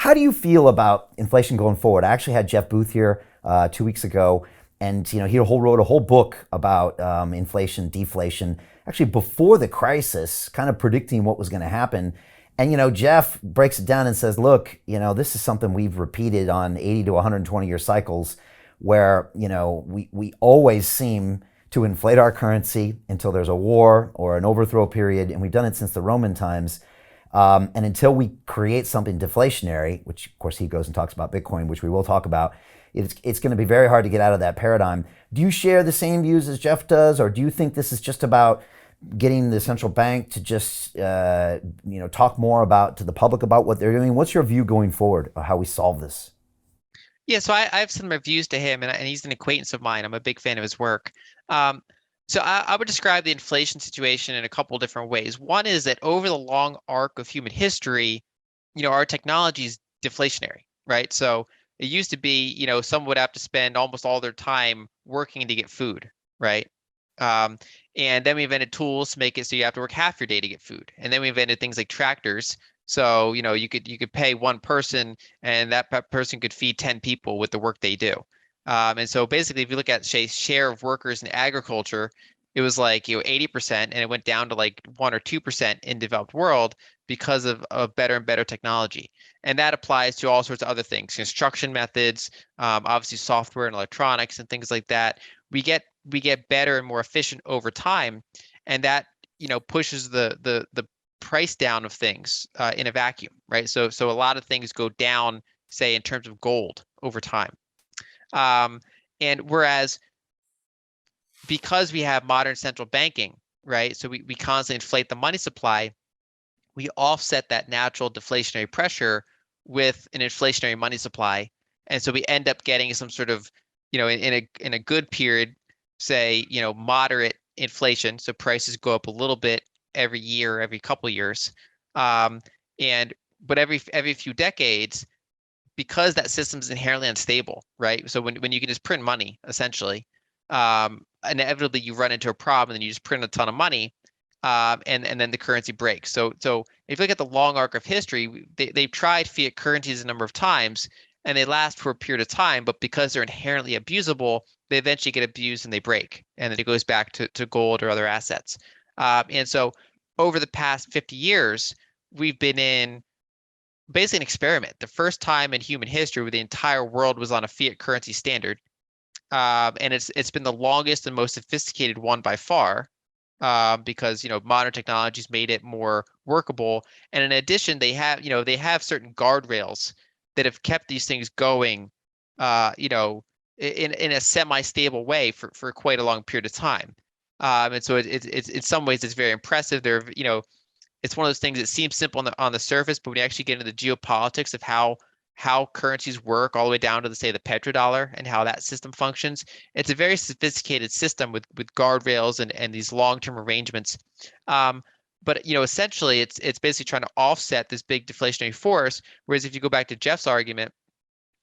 How do you feel about inflation going forward? I actually had Jeff Booth here 2 weeks ago, and he wrote a whole book about inflation, deflation, actually before the crisis, kind of predicting what was going to happen. And Jeff breaks it down and says, look, this is something we've repeated on 80 to 120 year cycles, where we always seem to inflate our currency until there's a war or an overthrow period, and we've done it since the Roman times. And until we create something deflationary, which of course he goes and talks about Bitcoin, which we will talk about, it's going to be very hard to get out of that paradigm. Do you share the same views as Jeff does, or do you think this is just about getting the central bank to just talk more about to the public about what they're doing? What's your view going forward of how we solve this? Yeah, so I have some reviews to him, and he's an acquaintance of mine. I'm a big fan of his work. Um, so I would describe the inflation situation in a couple different ways. One is that over the long arc of human history, our technology is deflationary, right? So it used to be, someone would have to spend almost all their time working to get food, right? Um, and then we invented tools to make it so you have to work half your day to get food. And then we invented things like tractors. So, you could pay one person and that person could feed 10 people with the work they do. And so basically, if you look at say share of workers in agriculture, it was like 80%, and it went down to like 1 or 2% in developed world because of better and better technology. And that applies to all sorts of other things, construction methods, obviously software and electronics and things like that. We get better and more efficient over time, and that pushes the price down of things in a vacuum, right? So a lot of things go down, say in terms of gold over time. Um, and whereas because we have modern central banking, right? So we constantly inflate the money supply, we offset that natural deflationary pressure with an inflationary money supply. And so we end up getting some sort of, in a good period, say, moderate inflation. So prices go up a little bit every year, every couple of years. Um, and but every few decades, because that system is inherently unstable, right? So when you can just print money, essentially, inevitably you run into a problem, and then you just print a ton of money, and then the currency breaks. So if you look at the long arc of history, they've tried fiat currencies a number of times, and they last for a period of time, but because they're inherently abusable, they eventually get abused and they break, and then it goes back to gold or other assets. And so over the past 50 years, we've been in basically an experiment. The first time in human history where the entire world was on a fiat currency standard. And it's been the longest and most sophisticated one by far, because modern technologies made it more workable. And in addition, they have certain guardrails that have kept these things going, in a semi-stable way for quite a long period of time. And so it's in some ways it's very impressive. It's one of those things that seems simple on the surface, but when you actually get into the geopolitics of how currencies work, all the way down to say the petrodollar and how that system functions, it's a very sophisticated system with guardrails and these long-term arrangements. But essentially, it's basically trying to offset this big deflationary force. Whereas if you go back to Jeff's argument,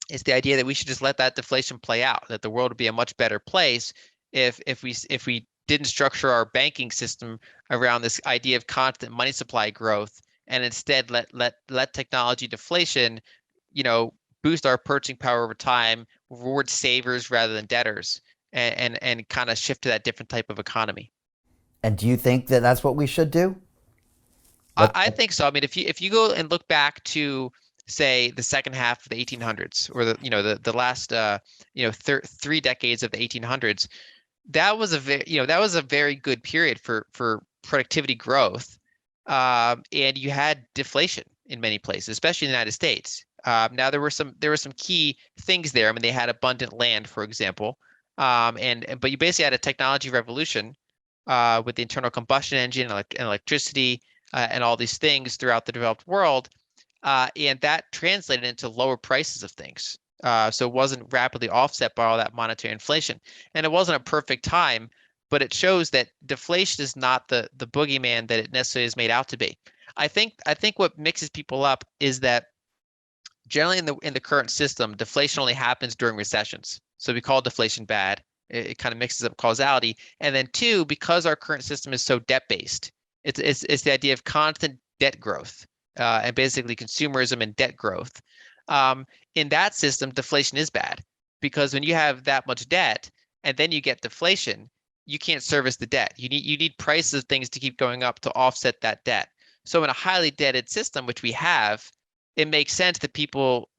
it's the idea that we should just let that deflation play out, that the world would be a much better place if we didn't structure our banking system around this idea of constant money supply growth, and instead let technology deflation, boost our purchasing power over time, reward savers rather than debtors, and kind of shift to that different type of economy. And do you think that that's what we should do? I think so. I mean, if you go and look back to say the second half of the 1800s, or the last 3 decades of the 1800s, that was a very good period for productivity growth, and you had deflation in many places, especially in the United States. Now there were some key things there. I mean, they had abundant land, for example, but you basically had a technology revolution, with the internal combustion engine and electricity, and all these things throughout the developed world, and that translated into lower prices of things. So it wasn't rapidly offset by all that monetary inflation, and it wasn't a perfect time, but it shows that deflation is not the boogeyman that it necessarily is made out to be. I think what mixes people up is that generally in the current system, deflation only happens during recessions. So we call deflation bad. It kind of mixes up causality. And then two, because our current system is so debt based, it's the idea of constant debt growth. and basically consumerism and debt growth. In that system, deflation is bad because when you have that much debt and then you get deflation, you can't service the debt. You need prices of things to keep going up to offset that debt. So in a highly debted system, which we have, it makes sense that people,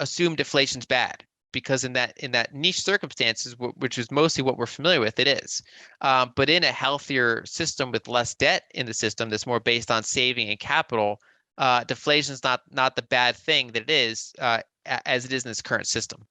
assume deflation's bad because in that niche circumstances, which is mostly what we're familiar with, it is. But in a healthier system with less debt in the system that's more based on saving and capital, deflation is not the bad thing that it is as it is in this current system.